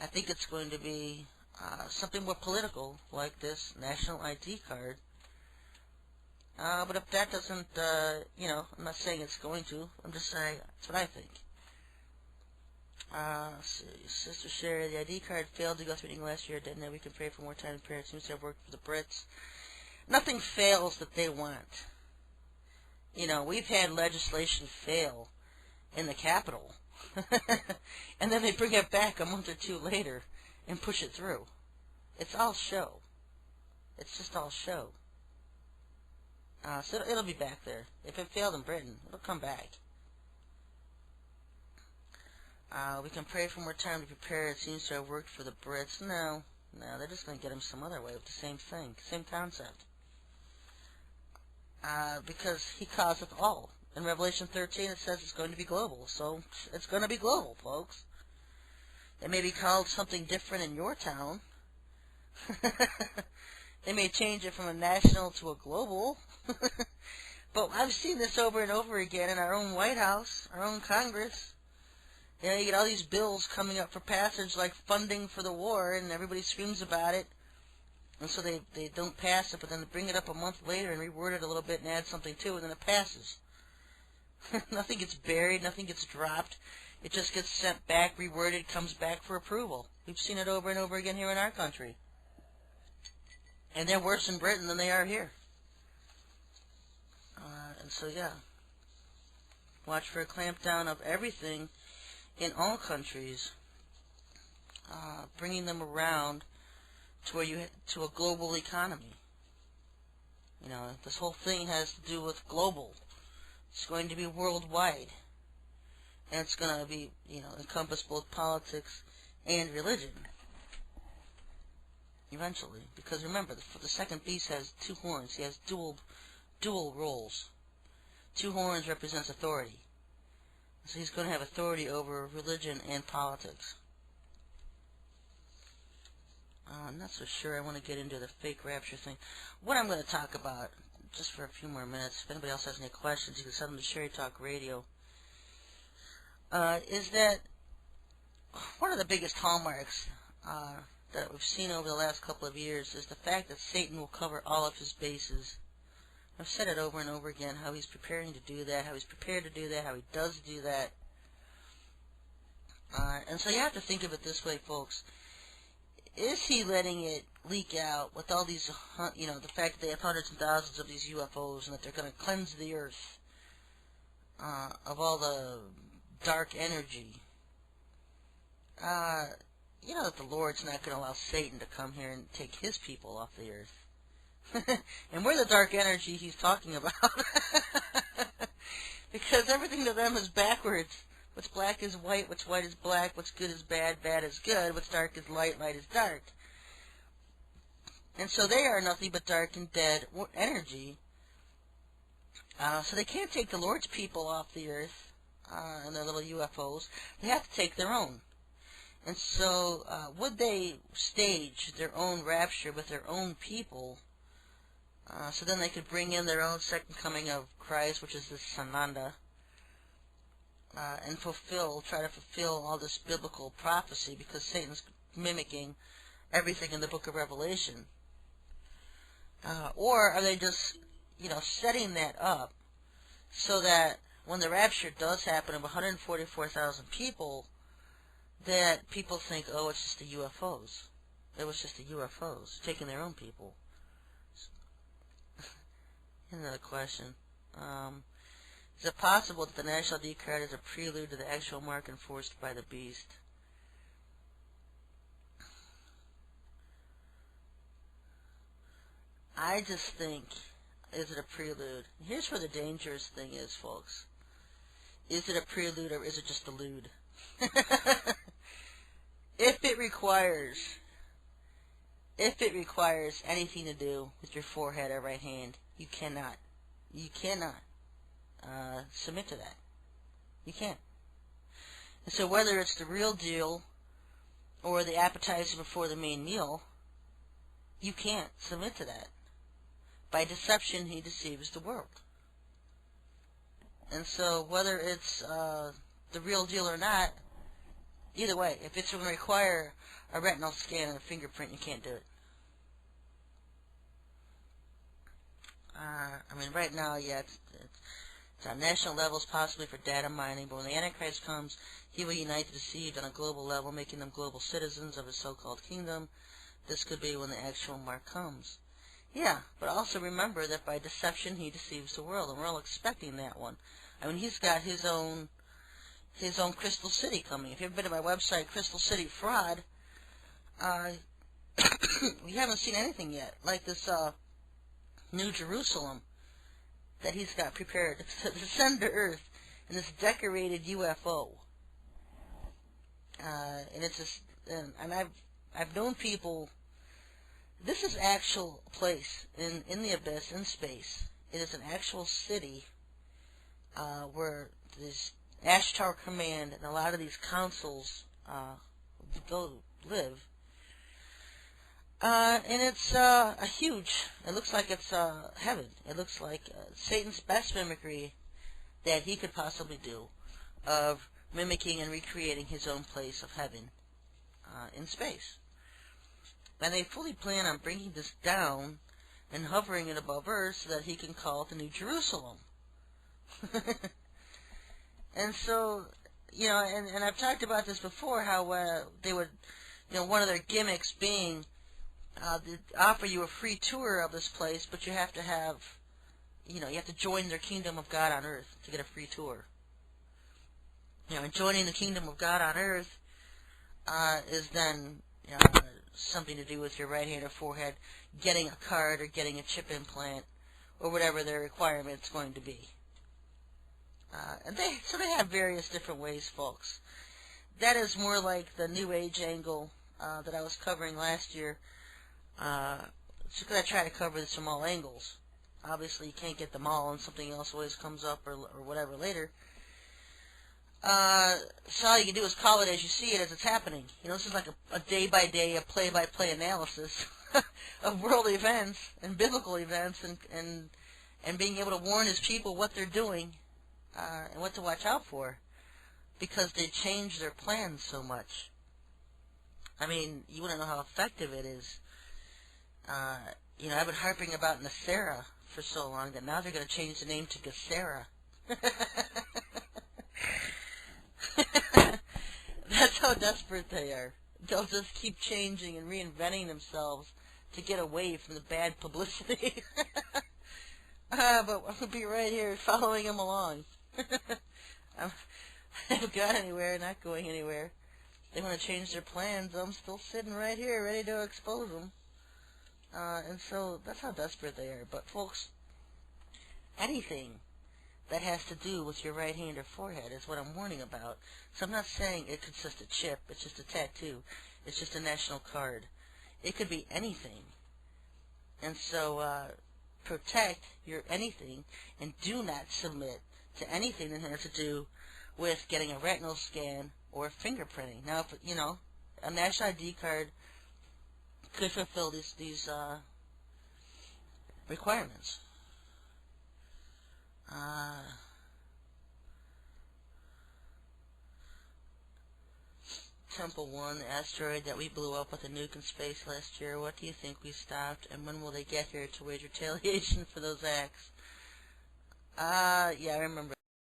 I think it's going to be something more political, like this national ID card. But if that doesn't, I'm not saying it's going to. I'm just saying that's what I think. Let's see. Sister Sherry, the ID card failed to go through last year, didn't it? We can pray for more time. The prayer seems to have worked for the Brits. Nothing fails that they want. We've had legislation fail in the Capitol. And then they bring it back a month or two later and push it through. It's all show. It's just all show. So it'll be back there. If it failed in Britain, it'll come back. We can pray for more time to prepare. It seems to have worked for the Brits. No, they're just going to get him some other way with the same thing, same concept. Because he causeth all. In Revelation 13 it says it's going to be global, so it's going to be global, folks. It may be called something different in your town. They may change it from a national to a global. But I've seen this over and over again in our own White House, our own Congress. You get all these bills coming up for passage like funding for the war, and everybody screams about it. And so they don't pass it, but then they bring it up a month later and reword it a little bit and add something to it, and then it passes. Nothing gets buried, nothing gets dropped. It just gets sent back, reworded, comes back for approval. We've seen it over and over again here in our country. And they're worse in Britain than they are here. And so, yeah. Watch for a clampdown of everything in all countries, bringing them around to a global economy. This whole thing has to do with global. It's going to be worldwide, and it's going to be, encompass both politics and religion eventually. Because remember, the second beast has two horns. He has dual roles. Two horns represents authority. So he's going to have authority over religion and politics. I'm not so sure I want to get into the fake rapture thing. What I'm going to talk about, just for a few more minutes, if anybody else has any questions, you can send them to SherryTalkRadio, is that one of the biggest hallmarks that we've seen over the last couple of years is the fact that Satan will cover all of his bases. I've said it over and over again, how he's preparing to do that, how he's prepared to do that, how he does do that. And so you have to think of it this way, folks. Is he letting it leak out with all these, the fact that they have hundreds and thousands of these UFOs and that they're going to cleanse the earth of all the dark energy? That the Lord's not going to allow Satan to come here and take his people off the earth. And we're the dark energy he's talking about. Because everything to them is backwards. What's black is white, what's white is black, what's good is bad, bad is good, what's dark is light, light is dark. And so they are nothing but dark and dead energy. So they can't take the Lord's people off the earth and their little UFOs. They have to take their own. And so would they stage their own rapture with their own people, so then they could bring in their own second coming of Christ, which is this Sananda, and try to fulfill all this biblical prophecy, because Satan's mimicking everything in the book of Revelation? Or are they just, setting that up so that when the rapture does happen of 144,000 people, that people think, oh, it's just the UFOs. It was just the UFOs taking their own people. Another question. Is it possible that the National ID card is a prelude to the actual mark enforced by the beast? I just think, is it a prelude? Here's where the dangerous thing is, folks. Is it a prelude or is it just a lewd? If it requires anything to do with your forehead or right hand, you cannot submit to that. You can't. And so whether it's the real deal or the appetizer before the main meal, you can't submit to that. By deception, he deceives the world. And so whether it's the real deal or not, Either way, if it's going to require a retinal scan and a fingerprint, you can't do it. I mean, right now, yeah, it's on national levels, possibly for data mining, but when the Antichrist comes, he will unite the deceived on a global level, making them global citizens of his so-called kingdom. This could be when the actual mark comes. Yeah, but also remember that by deception he deceives the world, and we're all expecting that one. I mean, he's got his own Crystal City coming. If you've ever been to my website, Crystal City Fraud, we haven't seen anything yet, like this New Jerusalem that he's got prepared to descend to Earth in this decorated UFO. And it's just, and I've known people. This is actual place in the abyss, in space. It is an actual city where this Ashtar Command and a lot of these councils live. And it's a huge, it looks like it's heaven. It looks like Satan's best mimicry that he could possibly do of mimicking and recreating his own place of heaven in space. And they fully plan on bringing this down and hovering it above Earth so that he can call it the New Jerusalem. And so, you know, and I've talked about this before, how they would, you know, one of their gimmicks being they offer you a free tour of this place, but you have to have, you know, you have to join their kingdom of God on Earth to get a free tour. You know, and joining the kingdom of God on Earth is then, you know, something to do with your right hand or forehead, getting a card or getting a chip implant, or whatever their requirement's going to be. And they have various different ways, folks. That is more like the New Age angle that I was covering last year. It's because I try to cover this from all angles. Obviously, you can't get them all, and something else always comes up or whatever later. So all you can do is call it as you see it, as it's happening. You know, this is like a day-by-day, a play-by-play analysis of world events and biblical events, and being able to warn his people what they're doing and what to watch out for, because they change their plans so much. I mean, you want to know how effective it is. You know, I've been harping about Nasera for so long that now they're going to change the name to Gesera. That's how desperate they are. They'll just keep changing and reinventing themselves to get away from the bad publicity. But I'll be right here following them along. I haven't got anywhere, not going anywhere. They want to change their plans. I'm still sitting right here, ready to expose them. And so that's how desperate they are. But folks, anything that has to do with your right hand or forehead is what I'm warning about. So I'm not saying it's just a chip, it's just a tattoo, it's just a national card. It could be anything. And so protect your anything, and do not submit to anything that has to do with getting a retinal scan or fingerprinting. Now, if, you know, a national ID card could fulfill these requirements. Temple 1, the asteroid that we blew up with a nuke in space last year, what do you think we stopped, and when will they get here to wage retaliation for those acts? Yeah, I remember